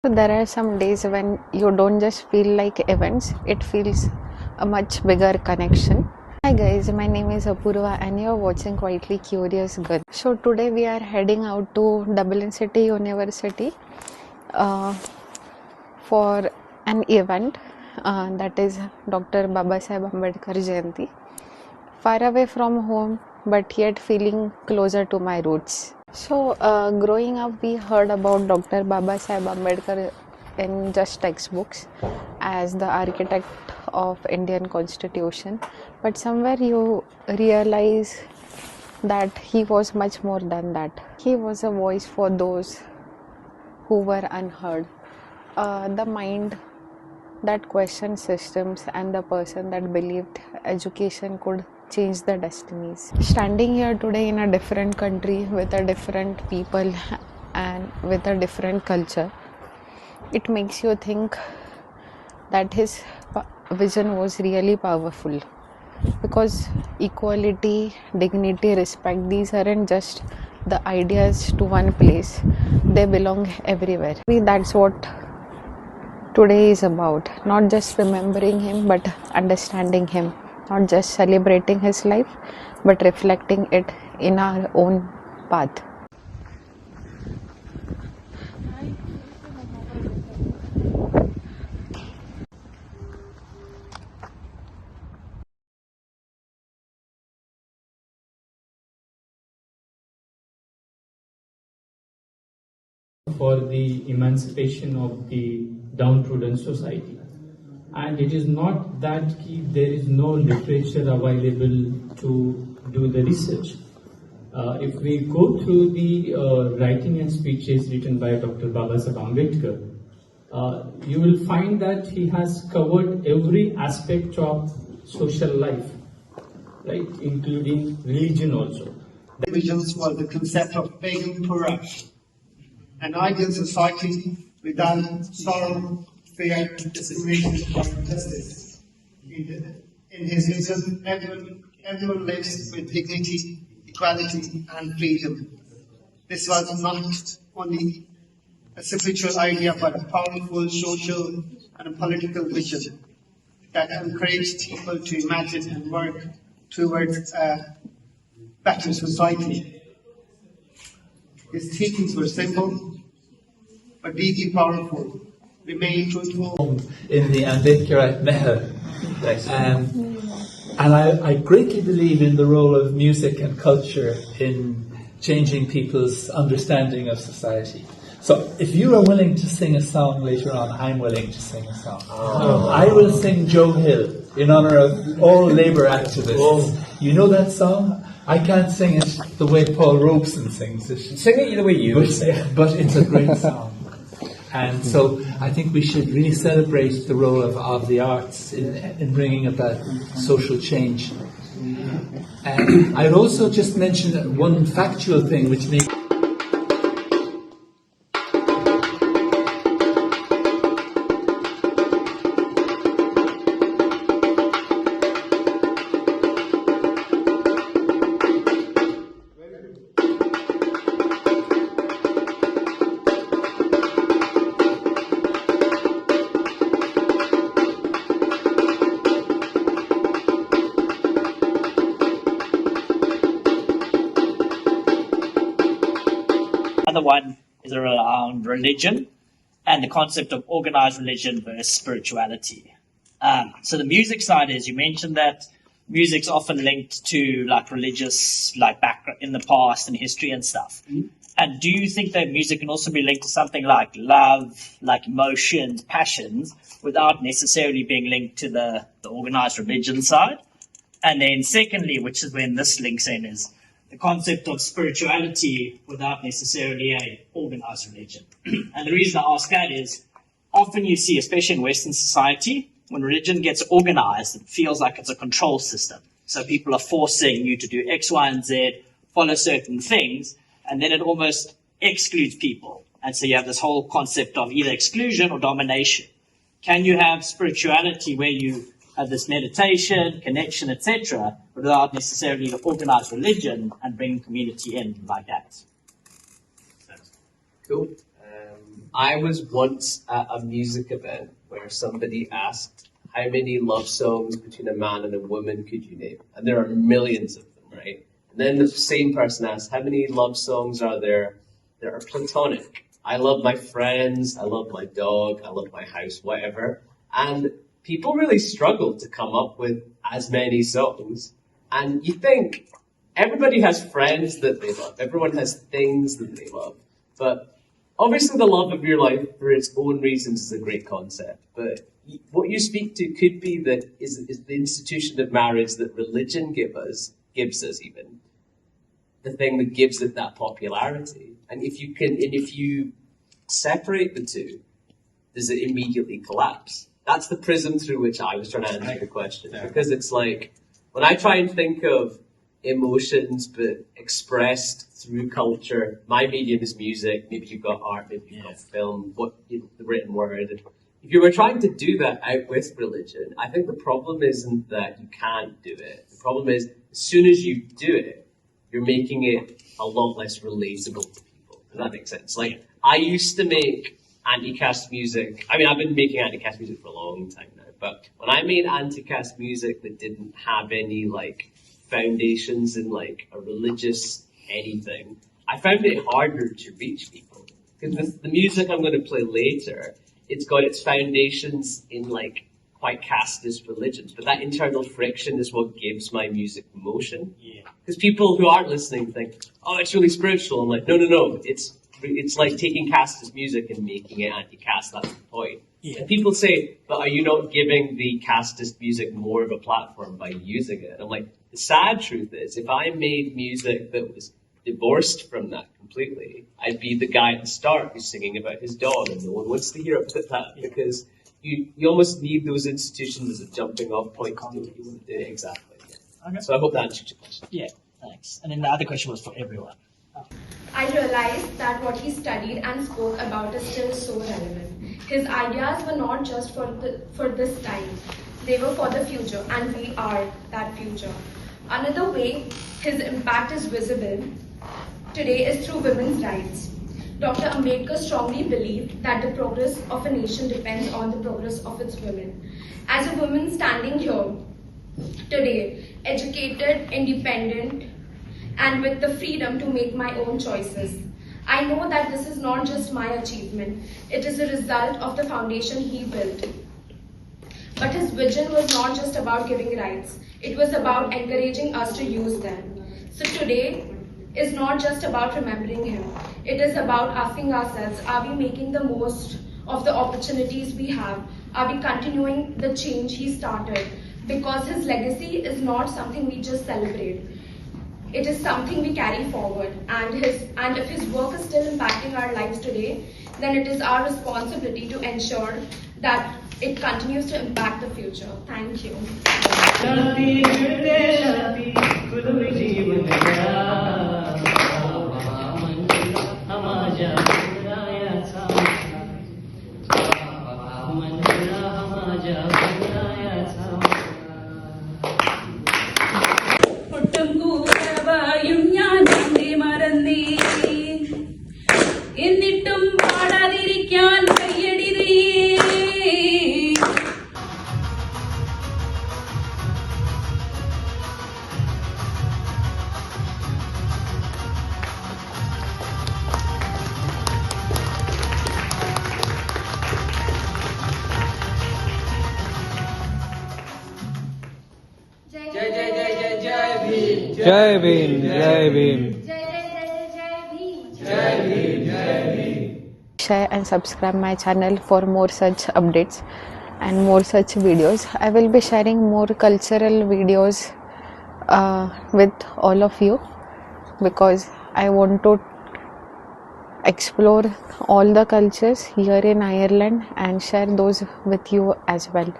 So there are some days when you don't just feel like events, it feels a much bigger connection. Hi guys, my name is Apurva and you're watching Quietly Curious Girl. So today we are heading out to Dublin City University uh, for an event that is Dr. Babasaheb Ambedkar Jayanti. Far away from home but yet feeling closer to my roots. So, growing up, we heard about Dr. Babasaheb Ambedkar in just textbooks as the architect of Indian Constitution, but somewhere you realize that he was much more than that. He was a voice for those who were unheard, the mind that questioned systems, and the person that believed education could change the destinies. Standing here today in a different country with a different people and with a different culture, it makes you think that his vision was really powerful, because equality, dignity, respect, these aren't just the ideas to one place, they belong everywhere. That's what today is about, not just remembering him but understanding him, not just celebrating his life but reflecting it in our own path. For the emancipation of the downtrodden society. And it is not that there is no literature available to do the research. If we go through the writing and speeches written by Dr. Babasaheb Ambedkar, you will find that he has covered every aspect of social life, right, including religion also. The visions was the concept of Bhim, an ideal society without sorrow, fear, discrimination, or injustice. In his vision, everyone lives with dignity, equality, and freedom. This was not only a spiritual idea, but a powerful social and political vision that encouraged people to imagine and work towards a better society. His teachings were simple but deeply powerful. Remain truthful. In the Ambedkar Meher. And I greatly believe in the role of music and culture in changing people's understanding of society. So if you are willing to sing a song later on, I'm willing to sing a song. I will sing Joe Hill in honor of all labour activists. You know that song? I can't sing it the way Paul Robeson sings it. Sing it the way you would sing it. But it's a great song. And so I think we should really celebrate the role of the arts in bringing about social change. And I'd also just mention one factual thing which makes... Other one is around religion and the concept of organized religion versus spirituality. So the music side is, you mentioned that music's often linked to like religious, like background in the past and history and stuff. Mm-hmm. And do you think that music can also be linked to something like love, like emotions, passions, without necessarily being linked to the organized religion side? And then secondly, which is when this links in, is the concept of spirituality without necessarily a organized religion. And the reason I ask that is, often you see, especially in Western society, when religion gets organized, it feels like it's a control system. So people are forcing you to do X, Y, and Z, follow certain things, and then it almost excludes people. And so you have this whole concept of either exclusion or domination. Can you have spirituality where you have this meditation, connection, etc., without necessarily the organized religion and bring community in like that? Cool. I was once at a music event where somebody asked, how many love songs between a man and a woman could you name? And there are millions of them, right? And then the same person asked, how many love songs are there that are platonic? I love my friends, I love my dog, I love my house, whatever. And people really struggle to come up with as many songs. And you think everybody has friends that they love, everyone has things that they love. But obviously the love of your life for its own reasons is a great concept. But what you speak to could be that is the institution of marriage that religion gives us even, the thing that gives it that popularity. And if you separate the two, does it immediately collapse? That's the prism through which I was trying to answer the question. Because it's like, when I try and think of emotions but expressed through culture, my medium is music, maybe you've got art, maybe you've got film, the written word. If you were trying to do that out with religion, I think the problem isn't that you can't do it. The problem is, as soon as you do it, you're making it a lot less relatable to people. Does that make sense? Like, I used to make anti-caste music. I mean, I've been making anti-caste music for a long time now, but when I made anti-caste music that didn't have any, like, foundations in, like, a religious anything, I found it harder to reach people. Because the music I'm going to play later, it's got its foundations in, like, quite casteist religions, but that internal friction is what gives my music emotion. Because people who aren't listening think, oh, it's really spiritual. I'm like, no, it's like taking casteist music and making it anti-caste. That's the point. And people say, but are you not giving the casteist music more of a platform by using it? And I'm like, the sad truth is, if I made music that was divorced from that completely, I'd be the guy at the start who's singing about his dog, and no one wants to hear about that, because you almost need those institutions as a jumping off point to do what you want to do. Exactly. Okay. So I hope that answers your question. Yeah, thanks. And then the other question was for everyone. I realized that what he studied and spoke about is still so relevant. His ideas were not just for this time, they were for the future, and we are that future. Another way his impact is visible today is through women's rights. Dr. Ambedkar strongly believed that the progress of a nation depends on the progress of its women. As a woman standing here today, educated, independent, and with the freedom to make my own choices, I know that this is not just my achievement, it is a result of the foundation he built. But his vision was not just about giving rights, it was about encouraging us to use them. So today is not just about remembering him, it is about asking ourselves, are we making the most of the opportunities we have? Are we continuing the change he started? Because his legacy is not something we just celebrate. It is something we carry forward, and if his work is still impacting our lives today, then it is our responsibility to ensure that it continues to impact the future. Thank you. എന്നിട്ടും പാടാതിരിക്കാൻ കയ്യടിതേ जय भीम जय Bhim Share and subscribe my channel for more such updates and more such videos. I will be sharing more cultural videos with all of you, because I want to explore all the cultures here in Ireland and share those with you as well.